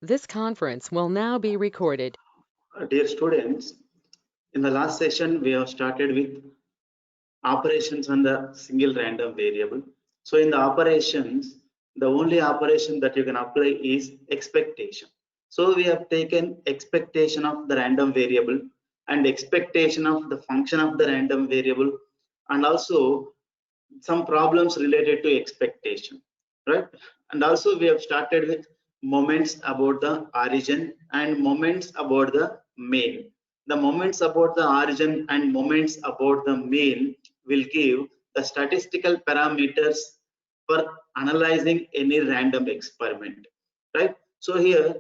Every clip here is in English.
This conference will now be recorded. Dear students, in the last session we have started with operations on the single random variable. So in the operations, the only operation that you can apply is expectation. So we have taken expectation of the random variable and expectation of the function of the random variable, and also some problems related to expectation, right? And also we have started with moments about the origin and moments about the mean. The moments about the origin and moments about the mean will give the statistical parameters for analyzing any random experiment, right? So here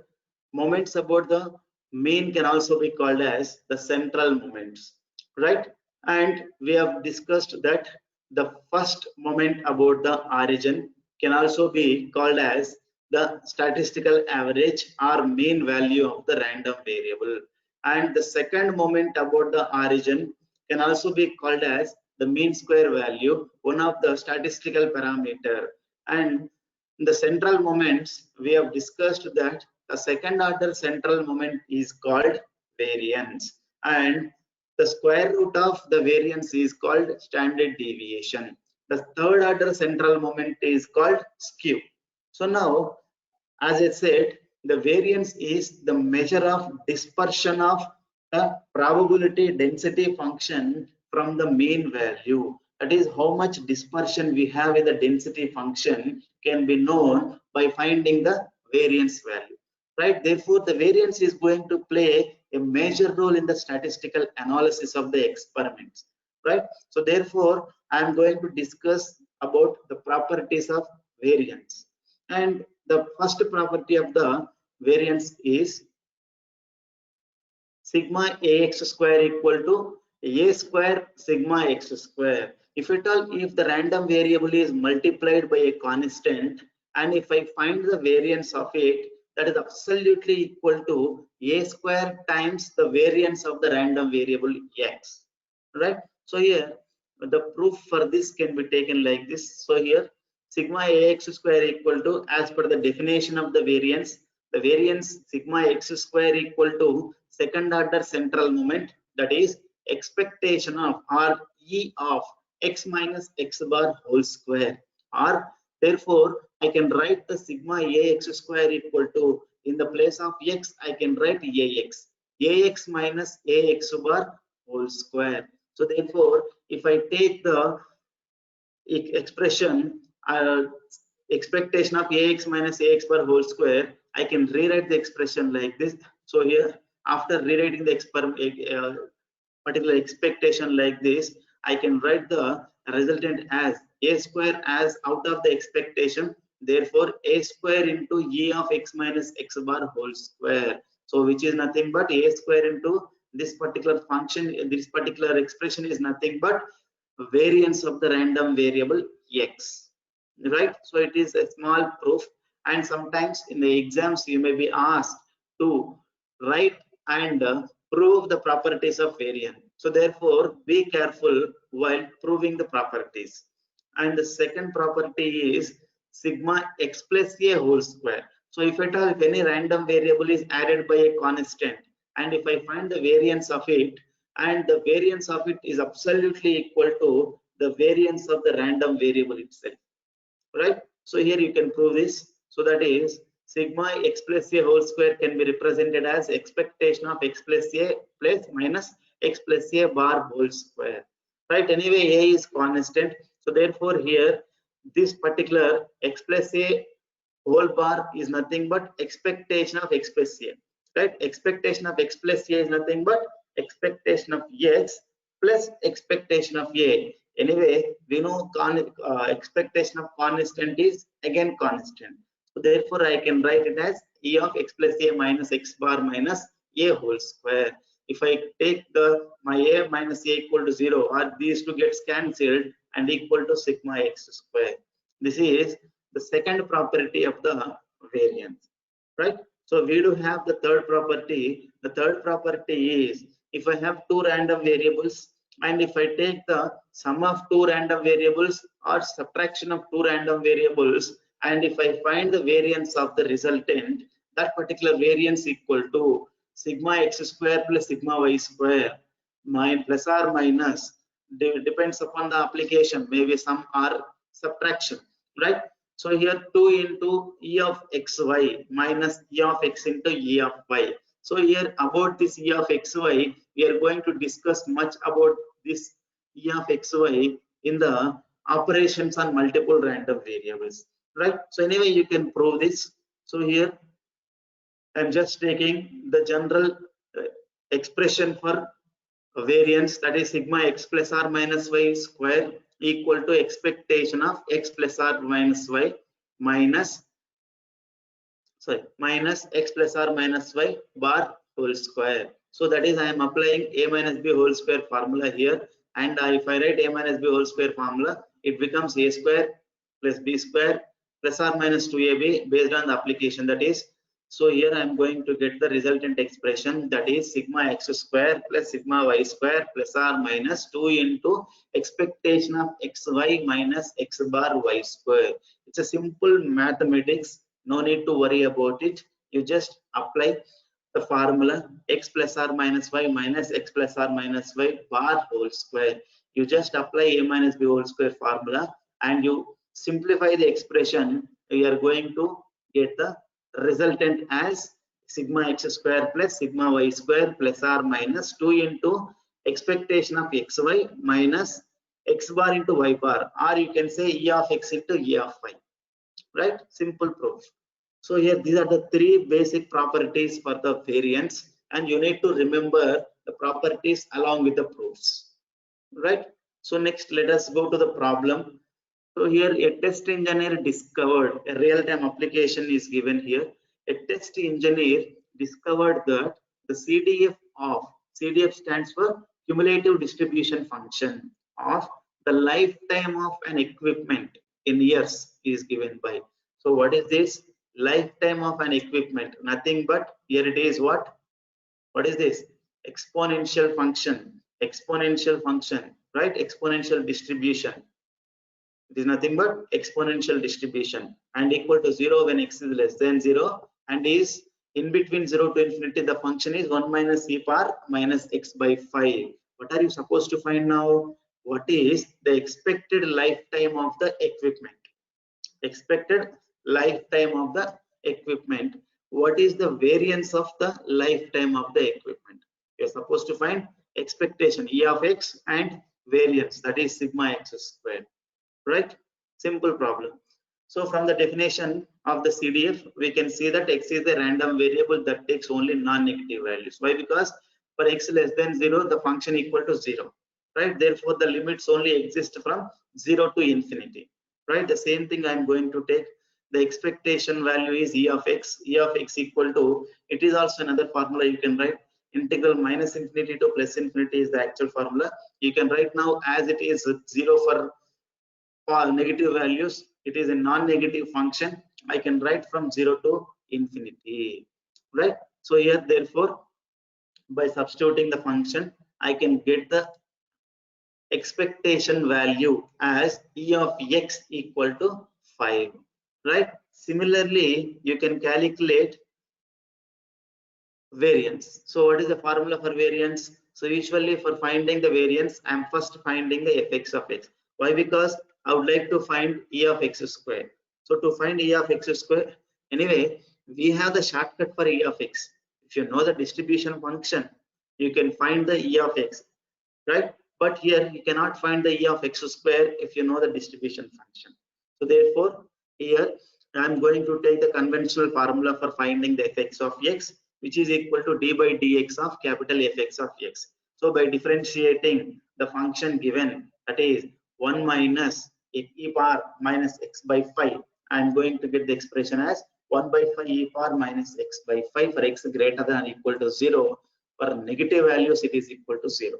moments about the mean can also be called as the central moments, right? And we have discussed that the first moment about the origin can also be called as the statistical average or mean value of the random variable, and the second moment about the origin can also be called as the mean square value, one of the statistical parameter. And in the central moments we have discussed that the second order central moment is called variance, and the square root of the variance is called standard deviation. The third order central moment is called skew. So now, as I said, the variance is the measure of dispersion of the probability density function from the mean value. That is, how much dispersion we have in the density function can be known by finding the variance value, right? Therefore, the variance is going to play a major role in the statistical analysis of the experiments, right? So therefore, I am going to discuss about the properties of variance. And the first property of the variance is sigma ax square equal to a square sigma x square. If at all, if the random variable is multiplied by a constant, and if I find the variance of it, that is absolutely equal to a square times the variance of the random variable x, right? So here the proof for this can be taken like this. So here sigma ax square equal to, as per the definition of the variance sigma x square equal to second order central moment, that is expectation of or e of x minus x bar whole square, or therefore I can write the sigma ax square equal to, in the place of x I can write ax minus ax bar whole square. So therefore if I take the expression expectation of ax minus ax bar whole square, I can rewrite the expression like this. So here, after rewriting the particular expectation like this, I can write the resultant as a square as out of the expectation. Therefore, a square into e of x minus x bar whole square. So which is nothing but a square into this particular function. This particular expression is nothing but variance of the random variable x, right? So it is a small proof, and sometimes in the exams you may be asked to write and prove the properties of variance. So therefore be careful while proving the properties. And the second property is sigma x plus a whole square. So if at all, if any random variable is added by a constant, and if I find the variance of it, and the variance of it is absolutely equal to the variance of the random variable itself, right? So here you can prove this. So that is sigma x plus a whole square can be represented as expectation of x plus a plus minus x plus a bar whole square, right? Anyway, a is constant, so therefore here this particular x plus a whole bar is nothing but expectation of x plus a, right? Expectation of x plus a is nothing but expectation of x plus expectation of a. Anyway, we know expectation of constant is again constant. So therefore, I can write it as e of x plus a minus x bar minus a whole square. If I take the my a minus a equal to 0, or these two gets cancelled and equal to sigma x square. This is the second property of the variance, right? So we do have the third property. The third property is, if I have two random variables, and if I take the sum of two random variables or subtraction of two random variables, and if I find the variance of the resultant, that particular variance equal to sigma x square plus sigma y square, plus or minus, depends upon the application, maybe sum or subtraction, right? So here 2 into e of xy minus e of x into e of y. So here about this e of xy, we are going to discuss much about this e of xy in the operations on multiple random variables, right? So anyway, you can prove this. So here I'm just taking the general expression for variance, that is sigma x plus or minus y square equal to expectation of x plus or minus y minus minus x plus or minus y bar whole square. So that is I am applying a minus b whole square formula here, and if I write a minus b whole square formula, it becomes a square plus b square plus or minus 2ab based on the application, that is. So here I am going to get the resultant expression, that is sigma x square plus sigma y square plus or minus 2 into expectation of xy minus x bar y square. It's a simple mathematics, no need to worry about it. You just apply the formula x plus or minus y minus x plus or minus y bar whole square. You just apply a minus b whole square formula and you simplify the expression. We are going to get the resultant as sigma x square plus sigma y square plus or minus 2 into expectation of xy minus x bar into y bar, or you can say e of x into e of y, right? Simple proof. So here these are the three basic properties for the variance, and you need to remember the properties along with the proofs, right? So next let us go to the problem. So here a test engineer discovered, a real-time application is given here. A test engineer discovered that the CDF stands for cumulative distribution function of the lifetime of an equipment in years is given by. So what is this? Lifetime of an equipment, nothing but here it is what is this? Exponential function, right? Exponential distribution. It is nothing but exponential distribution, and equal to 0 when x is less than 0, and is in between 0 to infinity. The function is 1 minus e power minus x by 5. What are you supposed to find now? What is the expected lifetime of the equipment? Expected lifetime of the equipment. What is the variance of the lifetime of the equipment? You're supposed to find expectation e of x and variance, that is sigma x squared, right? Simple problem. So from the definition of the CDF, we can see that x is a random variable that takes only non-negative values. Why? Because for x less than 0, the function equal to 0, right? Therefore the limits only exist from 0 to infinity, right? The same thing I'm going to take. The expectation value is e of x equal to, it is also another formula you can write, integral minus infinity to plus infinity is the actual formula. You can write now as it is 0 for all negative values. It is a non-negative function. I can write from 0 to infinity, right? So here therefore by substituting the function, I can get the expectation value as e of x equal to 5, right? Similarly, you can calculate variance. So what is the formula for variance? So usually for finding the variance, I am first finding the fx of x. Why? Because I would like to find e of x square. So to find e of x square, anyway, we have the shortcut for e of x. If you know the distribution function, you can find the e of x, right? But here you cannot find the e of x square if you know the distribution function. So therefore here I am going to take the conventional formula for finding the fx of x, which is equal to d by dx of capital Fx of x. So by differentiating the function given, that is 1 minus e power minus x by 5, I am going to get the expression as 1 by 5 e power minus x by 5 for x greater than or equal to 0. For negative values it is equal to 0,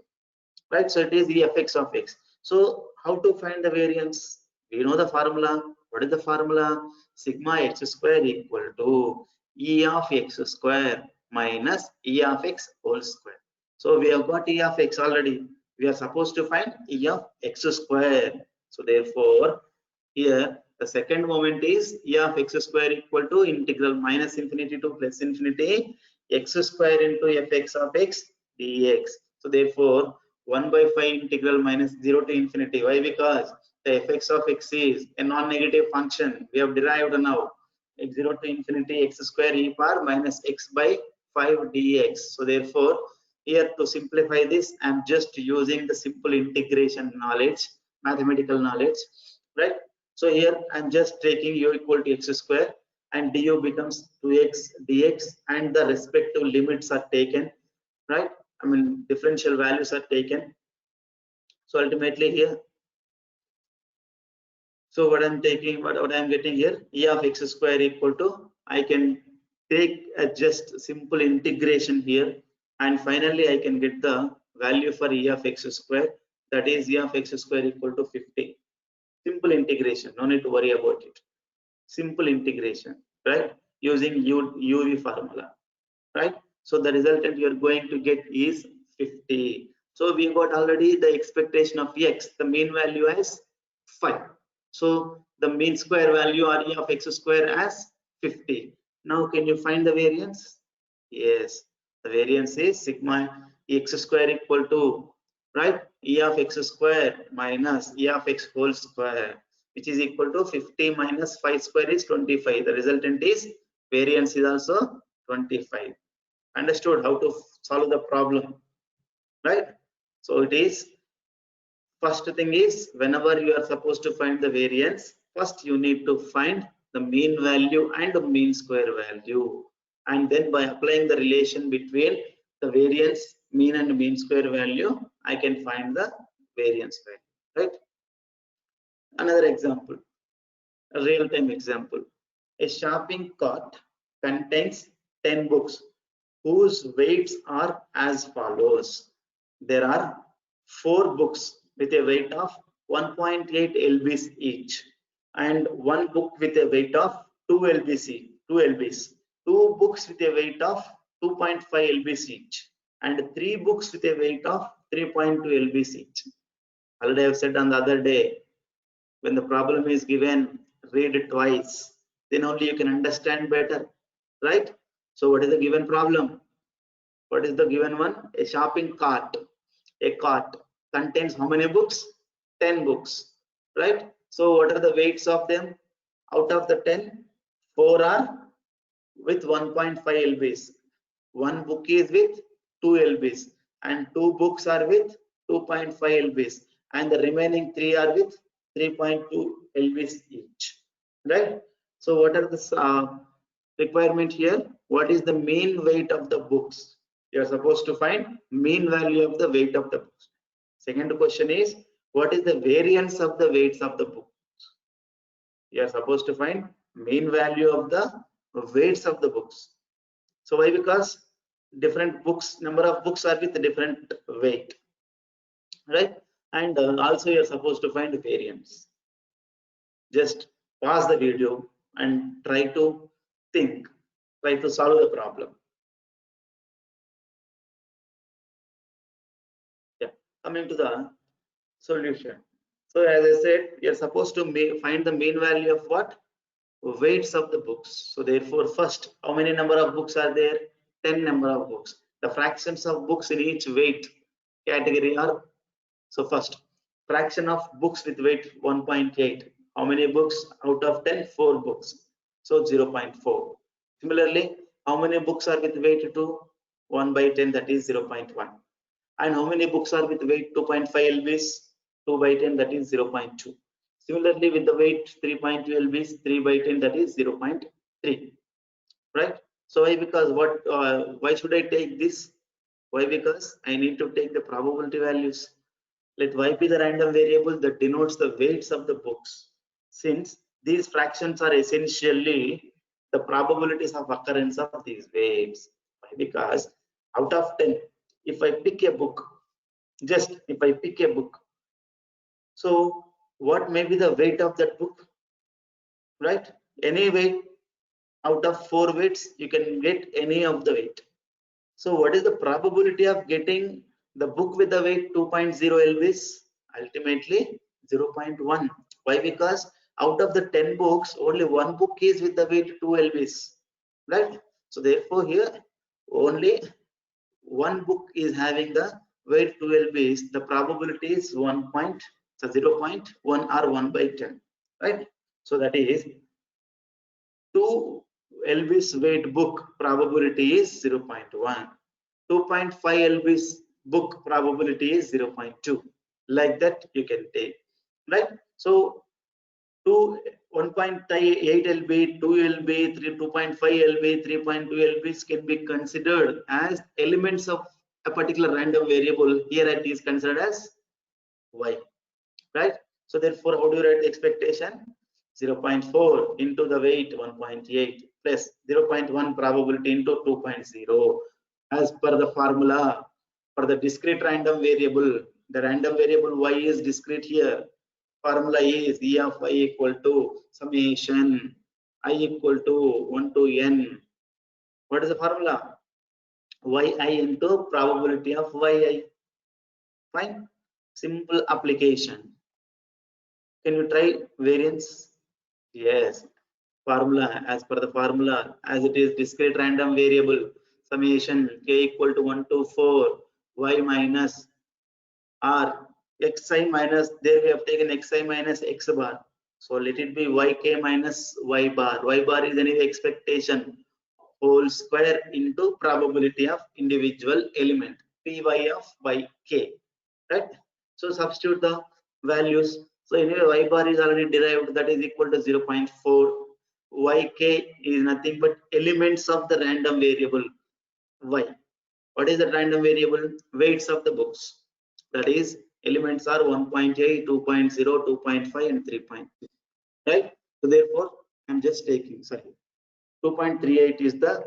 right? So it is the fx of x. So how to find the variance? We know the formula. What is the formula? Sigma x square equal to e of x square minus e of x whole square. So we have got e of x already. We are supposed to find e of x square. So therefore here The second moment is E of x square equal to integral minus infinity to plus infinity x square into fx of x dx. So therefore 1 by 5 integral minus 0 to infinity. Why? Because the fx of x is a non-negative function. We have derived now. X 0 to infinity x square e power minus x by 5 dx. So therefore here to simplify this, I am just using the simple integration knowledge, mathematical knowledge, right? So here I am just taking u equal to x square and du becomes 2x dx, and the respective limits are taken, right? I mean differential values are taken. So ultimately here, so what I'm taking, what I'm getting here, e of x square equal to, I can take a just simple integration here, and finally I can get the value for e of x square, that is e of x square equal to 50. Simple integration, no need to worry about it. Simple integration, right? Using UV formula, right? So the resultant you are going to get is 50. So we got already the expectation of x, the mean value as 5. So the mean square value or e of x square as 50. Now can you find the variance? Yes, the variance is sigma x square equal to, right, e of x square minus e of x whole square, which is equal to 50 minus 5 square is 25. The resultant is variance is also 25. Understood how to solve the problem, right? So it is, first thing is, whenever you are supposed to find the variance, first you need to find the mean value and the mean square value, and then by applying the relation between the variance, mean and mean square value, I can find the variance value, right? Another example, a real-time example. A shopping cart contains 10 books whose weights are as follows. There are 4 books with a weight of 1.8 lbs each, and 1 book with a weight of 2 lbs, 2 lbs, 2 books with a weight of 2.5 lbs each, and 3 books with a weight of 3.2 lbs each. Already I have said on the other day, when the problem is given, read it twice, then only you can understand better, right? So what is the given problem? What is the given one? A shopping cart. A cart contains how many books? 10 books, right? So what are the weights of them? Out of the 10, 4 are with 1.5 lbs. One book is with 2 lbs, and 2 books are with 2.5 lbs, and the remaining 3 are with 3.2 lbs each, right? So what are the requirement here? What is the mean weight of the books? You are supposed to find mean value of the weight of the books. Second question is, what is the variance of the weights of the book? You are supposed to find mean value of the weights of the books. So why? Because different books, number of books are with different weight, right? And also you are supposed to find variance. Just pause the video and try to think, try to solve the problem. Yeah, coming to the solution. So as I said, you are supposed to find the mean value of what? Weights of the books. So therefore, first, how many number of books are there? 10 number of books. The fractions of books in each weight category are, so first, fraction of books with weight 1.8. How many books out of 10? 4 books. So 0.4. Similarly, how many books are with weight 2? 1 by 10, that is 0.1. And how many books are with weight 2.5 lbs? 2 by 10, that is 0.2. Similarly, with the weight 3.2 lbs, 3 by 10, that is 0.3. Right? So why? Because what? Why should I take this? Why? Because I need to take the probability values. Let y be the random variable that denotes the weights of the books, since these fractions are essentially the probabilities of occurrence of these weights. Why? Because out of 10, if I pick a book, just if I pick a book, so what may be the weight of that book, right? Any weight out of 4 weights, you can get any of the weight. So what is the probability of getting the book with the weight 2.0 lbs? Ultimately 0.1. Why? Because Out of the 10 books, only one book is with the weight 2 lbs, right? So therefore here only one book is having the weight 2 lbs. The probability is 0.1 or 1 by 10, right? So that is 2 lbs weight book probability is 0.1. 2.5 lbs book probability is 0.2. Like that you can take, right? So 1.8 lb, 2 lb, 2.5 lb, 3.2 lbs can be considered as elements of a particular random variable. Here it is considered as y, right? So therefore, how do you write the expectation? 0.4 into the weight 1.8 plus 0.1 probability into 2.0 as per the formula for the discrete random variable. The random variable y is discrete here. Formula is E of y equal to summation I equal to 1 to n. What is the formula? Yi into probability of yi. Fine. Simple application. Can you try variance? Yes. Formula, as per the formula, as it is discrete random variable, summation k equal to 1 to 4 y minus r xi minus, there we have taken xi minus x bar, so let it be yk minus y bar. Y bar is any expectation whole square into probability of individual element py of yk, right? So substitute the values. So anyway y bar is already derived, that is equal to 0.4. yk is nothing but elements of the random variable y. What is the random variable? Weights of the books. That is elements are 1.8, 2.0, 2.5 and 3. Right? So therefore I'm just taking, sorry, 2.38 is the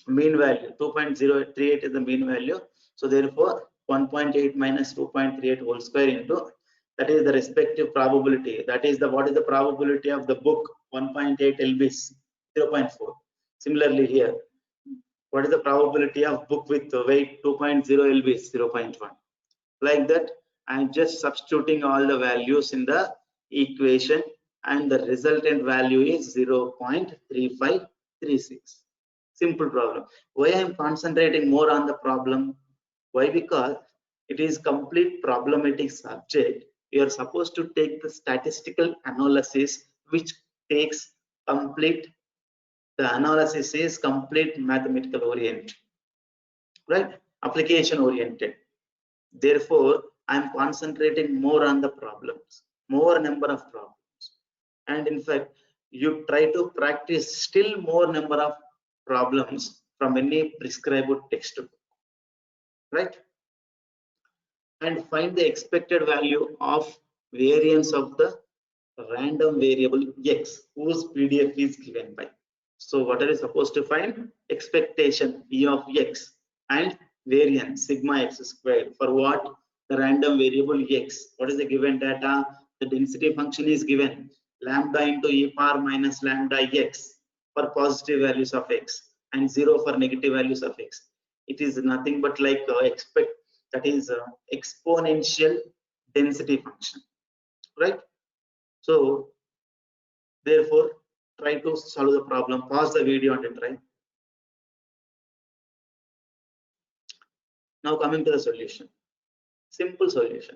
mean value. 2.038 is the mean value. So therefore 1.8 minus 2.38 whole square into, that is the respective probability. That is the, what is the probability of the book? 1.8 lbs, 0.4. Similarly here, what is the probability of book with weight 2.0 lbs? 0.1. Like that, I'm just substituting all the values in the equation and the resultant value is 0.3536. Simple problem. Why I am concentrating more on the problem? Why? Because it is complete problematic subject. You are supposed to take the statistical analysis, which takes complete, the analysis is complete mathematical oriented, right? Application oriented. Therefore, I am concentrating more on the problems, more number of problems. And in fact, you try to practice still more number of problems from any prescribed textbook, right? And find the expected value of variance of the random variable x, whose PDF is given by. So what are you supposed to find? Expectation E of x and variance sigma x squared for what? The random variable x. What is the given data? The density function is given lambda into e power minus lambda x for positive values of x and 0 for negative values of x. It is nothing but like expect, that is exponential density function, right? So therefore try to solve the problem. Pause the video and try. Now coming to the solution. Simple solution.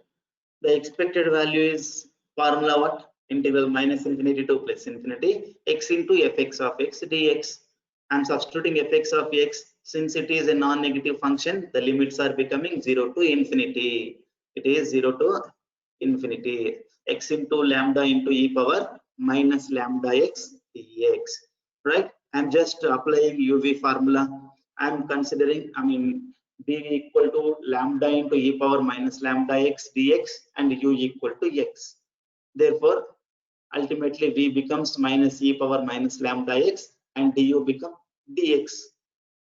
The expected value is formula what? Integral minus infinity to plus infinity x into fx of x dx. I'm substituting fx of x. Since it is a non-negative function, the limits are becoming 0 to infinity. It is 0 to infinity. X into lambda into e power minus lambda x dx. Right? I'm just applying UV formula. I'm considering, d equal to lambda into e power minus lambda x dx and u equal to x. Therefore, ultimately v becomes minus e power minus lambda x and du become dx.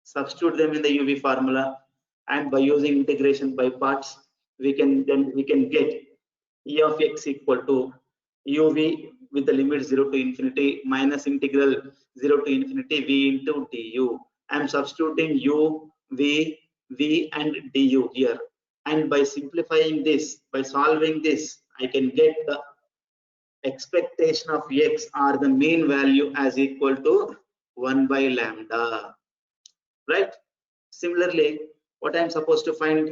Substitute them in the UV formula, and by using integration by parts, we can get e of x equal to uv with the limit 0 to infinity minus integral 0 to infinity v into du. I am substituting u, v, and du here, and by simplifying this, by solving this, I can get the expectation of x or the mean value as equal to 1 by lambda, right? Similarly, what I'm supposed to find?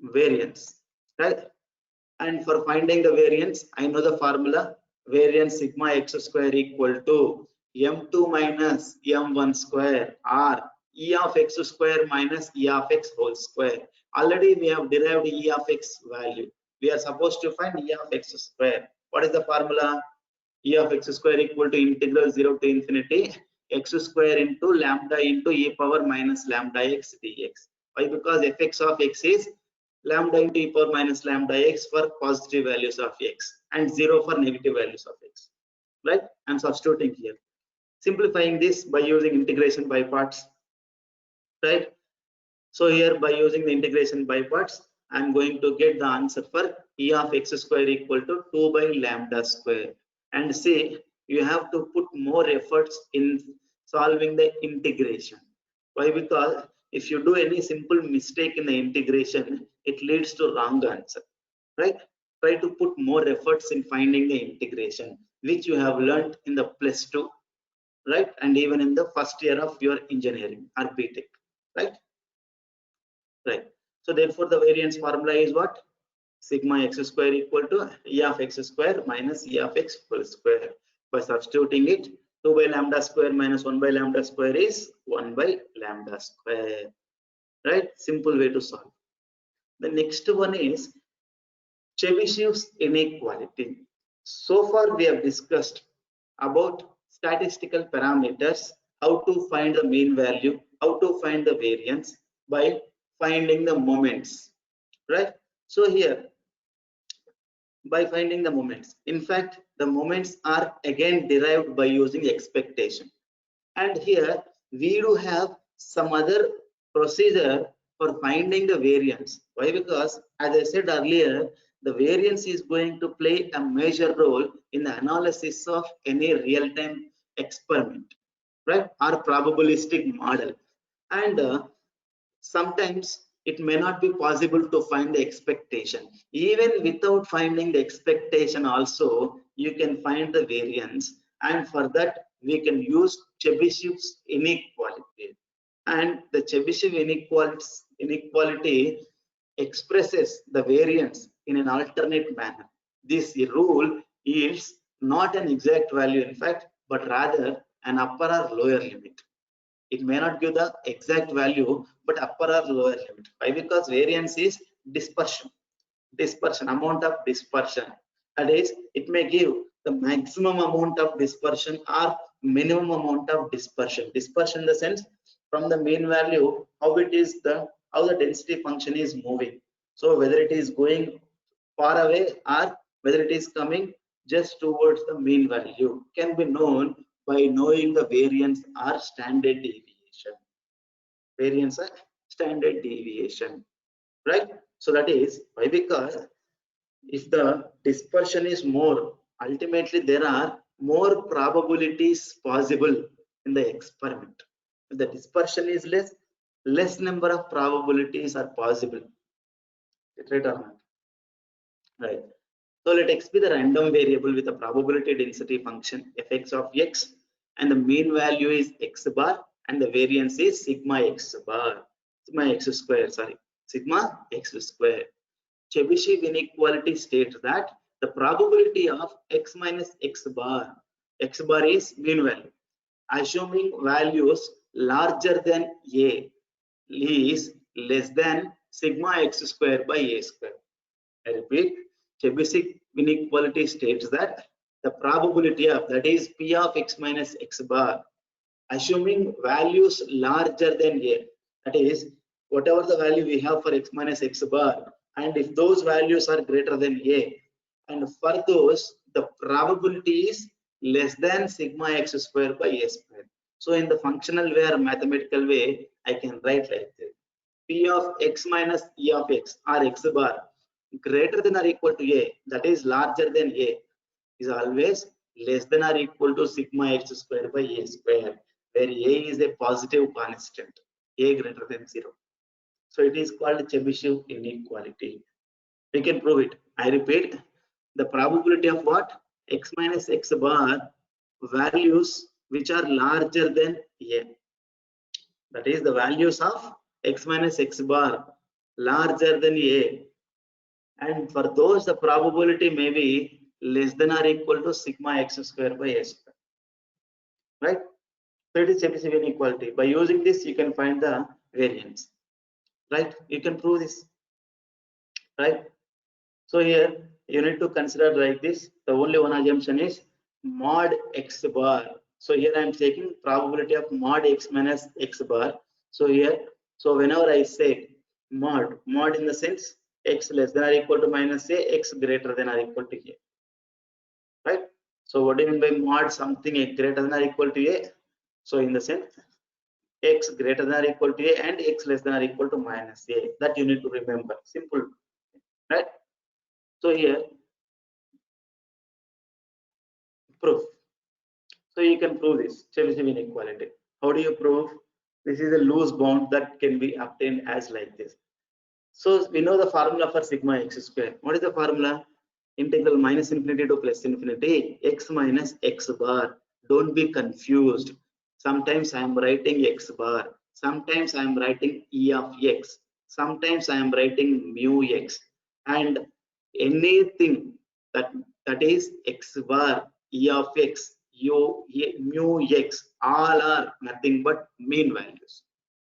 Variance, right? And for finding the variance, I know the formula. Variance sigma x square equal to m2 minus m1 square, or e of x square minus e of x whole square. Already we have derived e of x value. We are supposed to find e of x square. What is the formula? E of x square equal to integral 0 to infinity x square into lambda into e power minus lambda x dx. Why? Because fx of x is lambda into e power minus lambda x for positive values of x and 0 for negative values of x, right? I'm substituting here, simplifying this by using integration by parts, right? So here by using the integration by parts, I'm going to get the answer for e of x square equal to 2 by lambda square. And see, you have to put more efforts in solving the integration. Why? Because if you do any simple mistake in the integration, it leads to wrong answer, right? Try to put more efforts in finding the integration, which you have learned in the +2, right? And even in the first year of your engineering or BTech, right? Right. So therefore, the variance formula is what? Sigma x square equal to e of x square minus e of x whole square. By substituting it, 2 by lambda square minus 1 by lambda square is 1 by lambda square. Right? Simple way to solve. The next one is Chebyshev's inequality. So far, we have discussed about statistical parameters, how to find the mean value, how to find the variance by finding the moments, right? So here, by finding the moments, in fact, the moments are again derived by using expectation. And here we do have some other procedure for finding the variance. Why? Because as I said earlier, the variance is going to play a major role in the analysis of any real-time experiment, right? Or probabilistic model. And sometimes it may not be possible to find the expectation. Even without finding the expectation also, you can find the variance. And for that, we can use Chebyshev's inequality. And the Chebyshev inequality expresses the variance in an alternate manner. This rule yields not an exact value, in fact, but rather an upper or lower limit. It may not give the exact value, but upper or lower limit. Why? Because variance is dispersion, amount of dispersion. That is, it may give the maximum amount of dispersion or minimum amount of dispersion. Dispersion in the sense from the mean value, how the density function is moving. So whether it is going far away or whether it is coming just towards the mean value can be known by knowing the variance or standard deviation. Variance or standard deviation, right? So that is why, because if the dispersion is more, ultimately there are more probabilities possible in the experiment. If the dispersion is less number of probabilities are possible, right or not? Right. So let x be the random variable with a probability density function fx of x, and the mean value is x bar, and the variance is sigma x bar, sigma x square, sorry, sigma x square. Chebyshev inequality states that the probability of x minus x bar is mean value, assuming values larger than a is less than sigma x square by a square. I repeat, Chebyshev inequality states that the probability of, that is p of x minus x bar, assuming values larger than a, that is whatever the value we have for x minus x bar, and if those values are greater than a, and for those the probability is less than sigma x square by a square. So in the functional way or mathematical way, I can write like this: p of x minus e of x, or x bar, greater than or equal to a, that is larger than a, is always less than or equal to sigma x square by a square, where a is a positive constant, a greater than 0. So it is called Chebyshev inequality. We can prove it. I repeat, the probability of what? x minus x bar values which are larger than a. That is the values of x minus x bar larger than a. And for those, the probability may be less than or equal to sigma x square by a square. Right? So it is Chebyshev inequality. By using this, you can find the variance. Right? You can prove this. Right? So here you need to consider like this. The only one assumption is mod x bar. So here I am taking probability of mod x minus x bar. So here, so whenever I say mod in the sense x less than or equal to minus a, x greater than or equal to a. Right? So what do you mean by mod something greater than or equal to a? So in the sense x greater than or equal to a and x less than or equal to minus a. That you need to remember. Simple. Right? So here proof. So you can prove this Chebyshev inequality. How do you prove? This is a loose bound that can be obtained as like this. So we know the formula for sigma x square. What is the formula? Integral minus infinity to plus infinity x minus x bar. Don't be confused. Sometimes I am writing x bar. Sometimes I am writing e of x. Sometimes I am writing mu x. And anything that is x bar, e of x, mu x, all are nothing but mean values.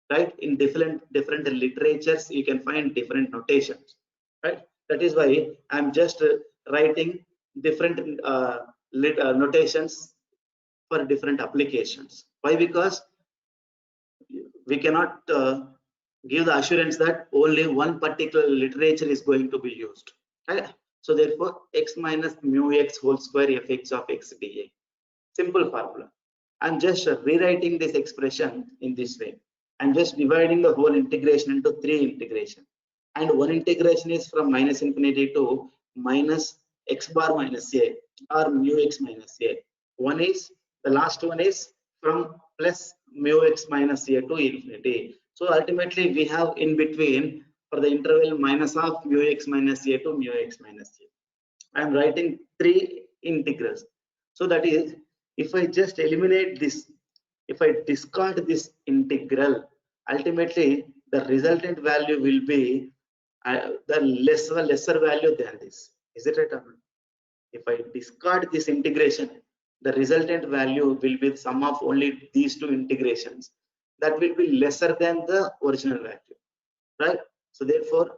Right? In different literatures you can find different notations. Right? That is why I'm just writing different notations for different applications. Why? Because we cannot give the assurance that only one particular literature is going to be used. Right? So therefore x minus mu x whole square fx of x dA. Simple formula. I'm just rewriting this expression in this way. I'm just dividing the whole integration into three integration. And one integration is from minus infinity to minus x bar minus a or mu x minus a. One is, the last one is from plus mu x minus a to infinity. So ultimately we have in between for the interval minus of mu x minus a to mu x minus a. I'm writing three integrals. So that is, if I just eliminate this, if I discard this integral, ultimately the resultant value will be the lesser value than this. Is it right or not? If I discard this integration, the resultant value will be the sum of only these two integrations. That will be lesser than the original value, right? So therefore,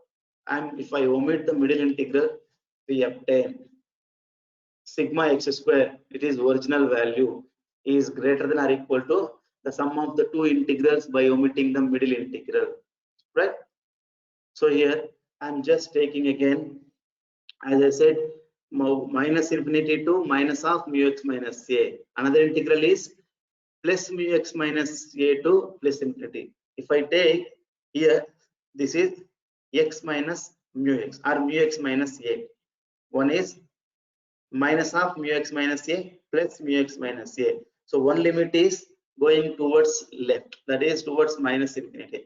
if I omit the middle integral, we obtain sigma x square, it is original value, is greater than or equal to the sum of the two integrals by omitting the middle integral, right? So here I'm just taking again, as I said, minus infinity to minus of mu x minus a. Another integral is plus mu x minus a to plus infinity. If I take here, this is x minus mu x or mu x minus a. One is minus of mu x minus a plus mu x minus a. So one limit is going towards left, that is towards minus infinity.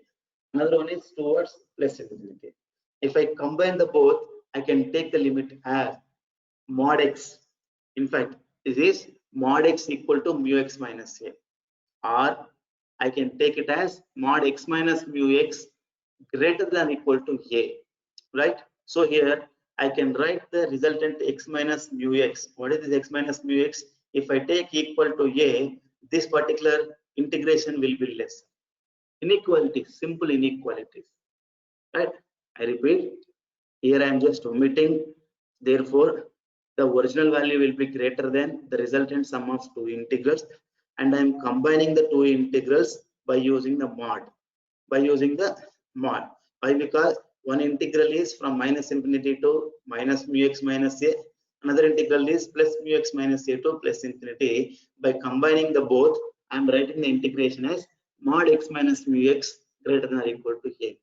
Another one is towards plus infinity. If I combine the both, I can take the limit as mod x. In fact, this is mod x equal to mu x minus a, or I can take it as mod x minus mu x greater than or equal to a, right? So here I can write the resultant x minus mu x. What is this x minus mu x? If I take equal to a, this particular integration will be less. Inequalities, simple inequalities, right? I repeat, here I am just omitting. Therefore, the original value will be greater than the resultant sum of two integrals, and I am combining the two integrals by using the mod. Why? Because one integral is from minus infinity to minus mu x minus a. Another integral is plus mu x minus a to plus infinity. By combining the both, I am writing the integration as mod x minus mu x greater than or equal to a.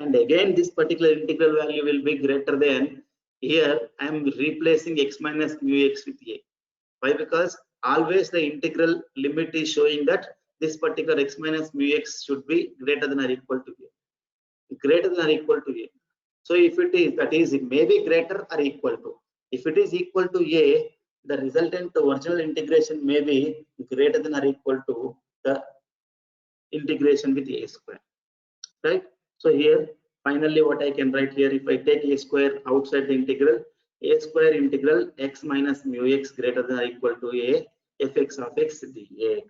And again, this particular integral value will be greater than, here I am replacing x minus mu x with a. Why? Because always the integral limit is showing that this particular x minus mu x should be greater than or equal to a. Greater than or equal to a. So if it is, that is, it may be greater or equal to. If it is equal to a, the resultant original integration may be greater than or equal to the integration with a square, right? So here, finally, what I can write here, if I take a square outside the integral, a square integral x minus mu x greater than or equal to a fx of x dx.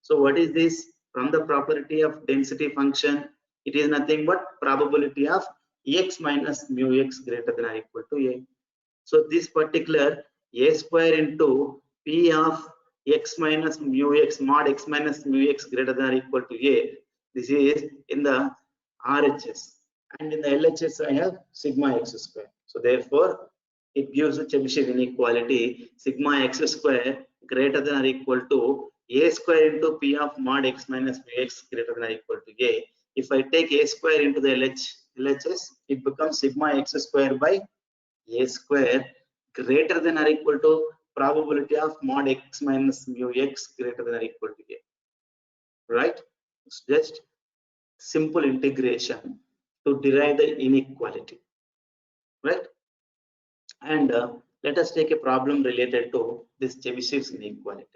So what is this? From the property of density function, it is nothing but probability of x minus mu x greater than or equal to a. So this particular a square into p of x minus mu x mod x minus mu x greater than or equal to a. This is in the RHS, and in the LHS I have sigma x square. So therefore, it gives a Chebyshev inequality sigma x square greater than or equal to a square into p of mod x minus mu x greater than or equal to a. If I take a square into the LHS, it becomes sigma x square by a square greater than or equal to probability of mod x minus mu x greater than or equal to a. Right? It's just simple integration to derive the inequality, right? And let us take a problem related to this Chebyshev's inequality.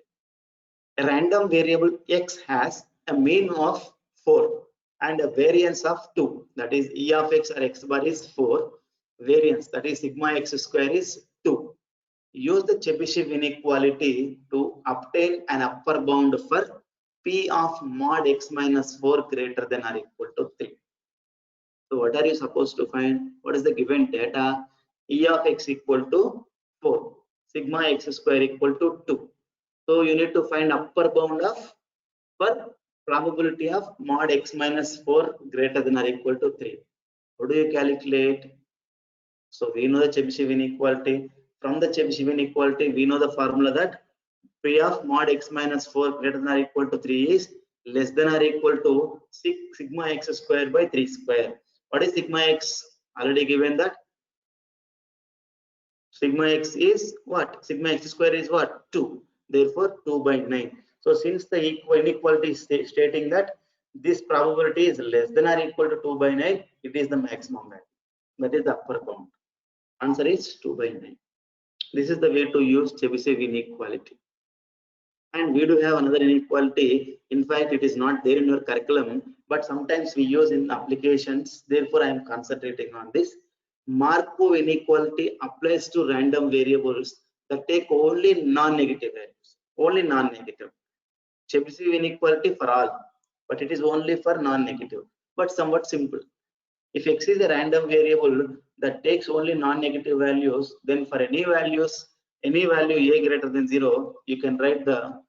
A random variable x has a mean of 4 and a variance of 2, that is e of x or x bar is 4, variance that is sigma x square is 2. Use the Chebyshev inequality to obtain an upper bound for p of mod x minus 4 greater than or equal to 3. So what are you supposed to find? What is the given data? E of x equal to 4, sigma x square equal to 2. So you need to find upper bound of for probability of mod x minus 4 greater than or equal to 3. How do you calculate? So we know the Chebyshev inequality. From the Chebyshev inequality, we know the formula that P of mod x minus 4 greater than or equal to 3 is less than or equal to sigma x square by 3 square. What is sigma x? Already given that sigma x is what? Sigma x square is what? 2. Therefore, 2 by 9. So since the inequality is stating that this probability is less than or equal to 2 by 9, it is the maximum value. That is the upper bound. Answer is 2 by 9. This is the way to use Chebyshev inequality. And we do have another inequality. In fact, it is not there in your curriculum, but sometimes we use in applications. Therefore, I am concentrating on this. Markov inequality applies to random variables that take only non-negative values. Only non-negative. Chebyshev inequality for all, but it is only for non-negative, but somewhat simple. If x is a random variable that takes only non-negative values, then for any values, any value a greater than 0, you can write the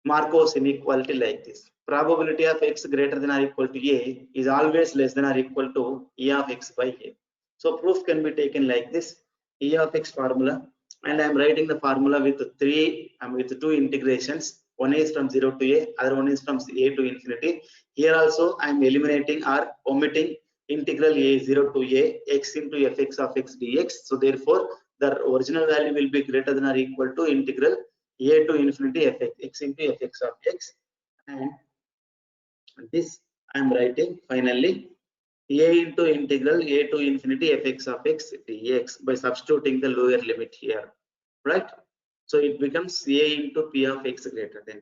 Markov's inequality like this. Probability of x greater than or equal to a is always less than or equal to e of x by a. So proof can be taken like this. E of x formula, and I am writing the formula with with two integrations. One is from 0 to a, other one is from a to infinity. Here also I am eliminating or omitting integral a 0 to a x into fx of x dx. So therefore the original value will be greater than or equal to integral a to infinity fx x into fx of x, and this I am writing finally a into integral a to infinity fx of x dx by substituting the lower limit here, right? So it becomes a into p of x greater than.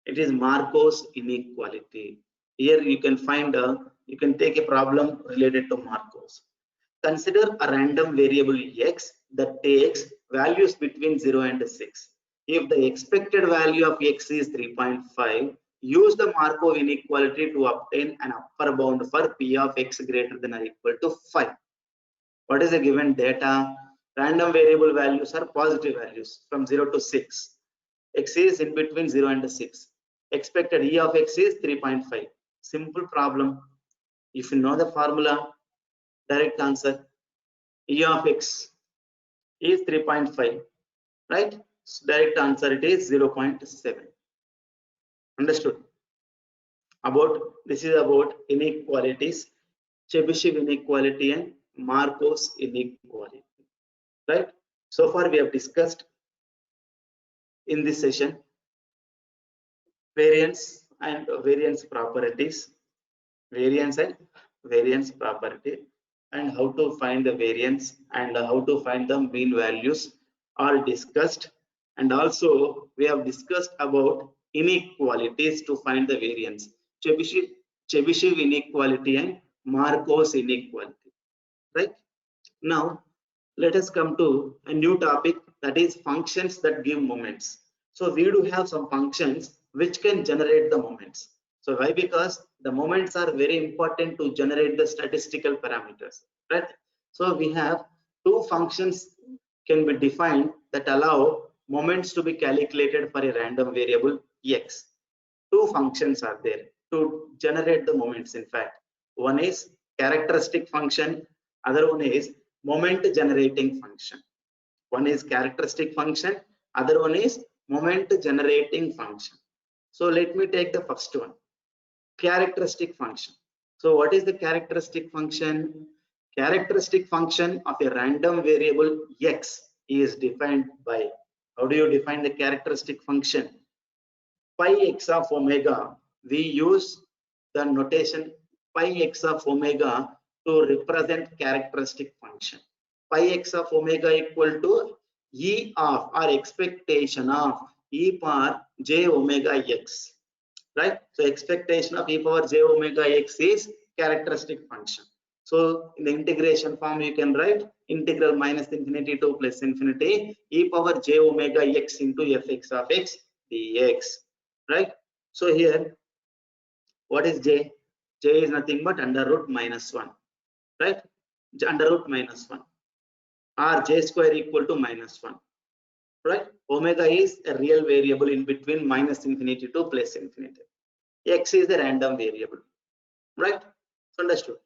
It is Markov's inequality. Here you can find you can take a problem related to Markov's. Consider a random variable x that takes values between 0 and 6. If the expected value of x is 3.5, use the Markov inequality to obtain an upper bound for p of x greater than or equal to 5. What is the given data? Random variable values are positive values from 0 to 6. X is in between 0 and 6. Expected e of x is 3.5. Simple problem. If you know the formula, direct answer. E of x is 3.5, right? So direct answer it is 0.7. Understood? This is about inequalities, Chebyshev inequality and Markov's inequality, right? So far we have discussed in this session variance and variance properties, variance and variance property, and how to find the variance and how to find the mean values are discussed, and also we have discussed about inequalities to find the variance. Chebyshev inequality and Markov's inequality, right? Now let us come to a new topic, that is functions that give moments. So we do have some functions which can generate the moments. So why? Because the moments are very important to generate the statistical parameters, right? So we have two functions can be defined that allow moments to be calculated for a random variable x. Two functions are there to generate the moments. In fact, one is characteristic function, other one is moment generating function. One is characteristic function, other one is moment generating function. So let me take the first one, characteristic function. So what is the characteristic function? Characteristic function of a random variable x is defined by, how do you define the characteristic function? Pi x of omega, we use the notation pi x of omega to represent characteristic function. Pi x of omega equal to e of, or expectation of, e power j omega x, right? So expectation of e power j omega x is characteristic function. So in the integration form you can write integral minus infinity to plus infinity e power j omega x into fx of x dx, right? So here what is j? J is nothing but under root minus 1, right? Under root minus 1, or j square equal to minus 1, right? Omega is a real variable in between minus infinity to plus infinity. X is the random variable, right? So understood.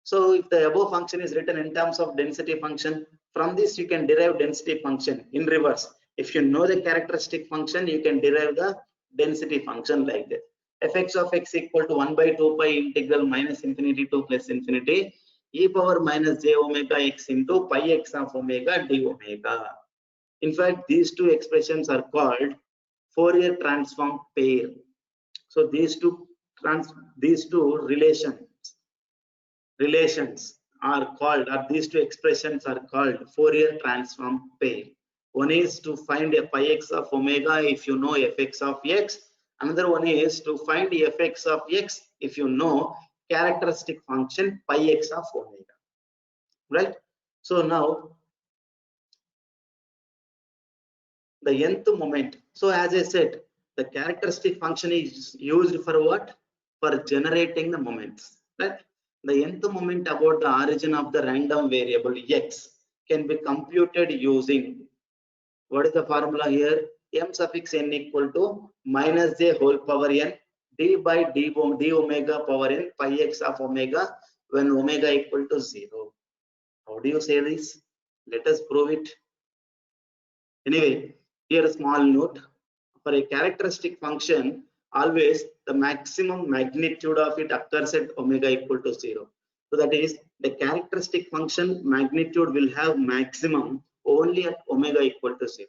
So if the above function is written in terms of density function, from this you can derive density function in reverse. If you know the characteristic function, you can derive the density function like that. Fx of x equal to 1 by 2 pi integral minus infinity to plus infinity e power minus j omega x into pi x of omega d omega. In fact, these two expressions are called Fourier transform pair. So these two relations are called, or these two expressions are called Fourier transform pair. One is to find a pi x of omega if you know fx of x. Another one is to find fx of x if you know characteristic function pi x of omega, right? So now the nth moment. So as I said, the characteristic function is used for what? For generating the moments, right? The nth moment about the origin of the random variable x can be computed using, what is the formula here? M suffix n equal to minus j whole power n d by d omega power n pi x of omega when omega equal to 0. How do you say this? Let us prove it. Anyway, here a small note. For a characteristic function, always the maximum magnitude of it occurs at omega equal to 0. So that is, the characteristic function magnitude will have maximum only at omega equal to 0.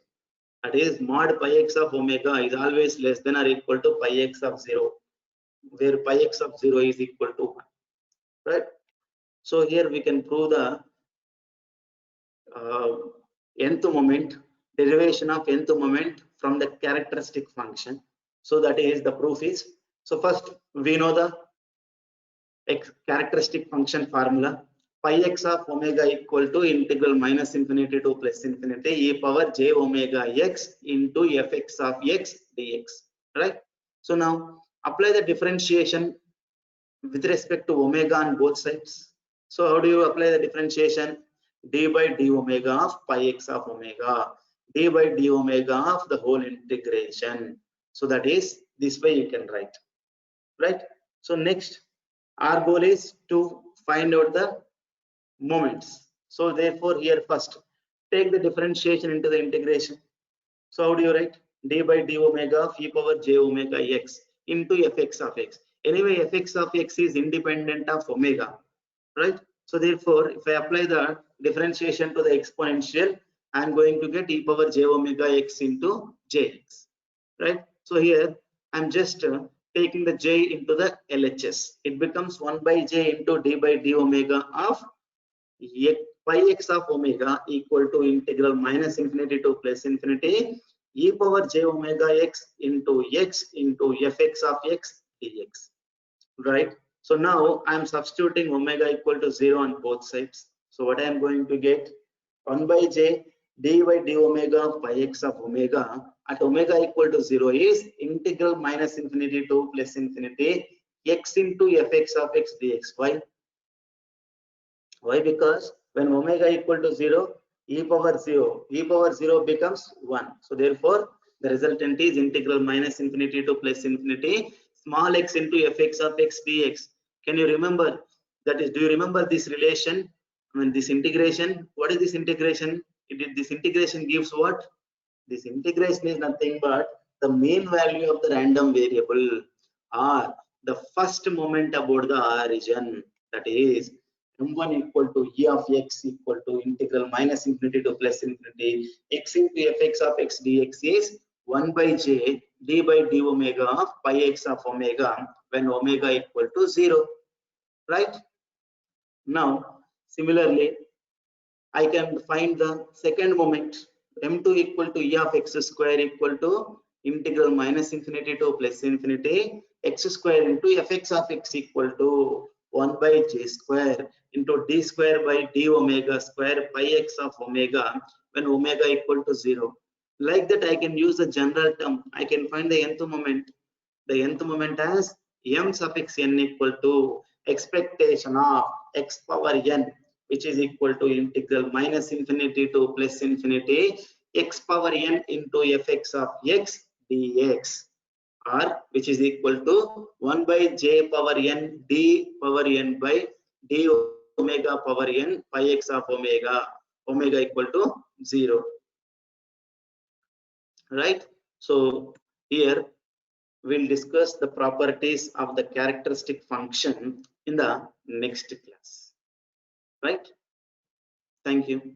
That is, mod pi x of omega is always less than or equal to pi x of 0, where pi x of 0 is equal to 1, right? So here we can prove the nth moment, derivation of nth moment from the characteristic function. So that is, the proof is, so first we know the characteristic function formula. Pi x of omega equal to integral minus infinity to plus infinity e power j omega x into fx of x dx, right? So now apply the differentiation with respect to omega on both sides. So how do you apply the differentiation? D by d omega of pi x of omega, d by d omega of the whole integration. So that is, this way you can write, right? So next, our goal is to find out the moments. So therefore here first take the differentiation into the integration. So how do you write? D by d omega of e power j omega x into fx of x. Anyway, fx of x is independent of omega, right? So therefore, if I apply the differentiation to the exponential, I am going to get e power j omega x into jx, right? So here I'm just taking the j into the LHS. It becomes 1 by j into d by d omega of pi x of omega equal to integral minus infinity to plus infinity e power j omega x into fx of x dx. Right? So now I am substituting omega equal to 0 on both sides. So what I am going to get 1 by j dy d omega of pi x of omega at omega equal to 0 is integral minus infinity to plus infinity x into fx of x dx. Why? Because when omega equal to 0, e power 0 becomes 1. So therefore, the resultant is integral minus infinity to plus infinity small x into fx of x dx. Can you remember? That is, do you remember this relation? I mean, this integration. What is this integration? This integration gives what? This integration is nothing but the mean value of the random variable or the first moment about the origin. That is m1 equal to e of x equal to integral minus infinity to plus infinity x into fx of x dx is 1 by j d by d omega of pi x of omega when omega equal to 0. Right? Now, similarly, I can find the second moment m2 equal to e of x square equal to integral minus infinity to plus infinity x square into fx of x equal to 1 by j square into d square by d omega square pi x of omega when omega equal to 0. Like that, I can use the general term. I can find the nth moment. The nth moment as m suffix n equal to expectation of x power n, which is equal to integral minus infinity to plus infinity x power n into fx of x dx, or which is equal to 1 by j power n d power n by d omega power n pi x of omega equal to 0. Right? So here we'll discuss the properties of the characteristic function in the next class. Right? Thank you.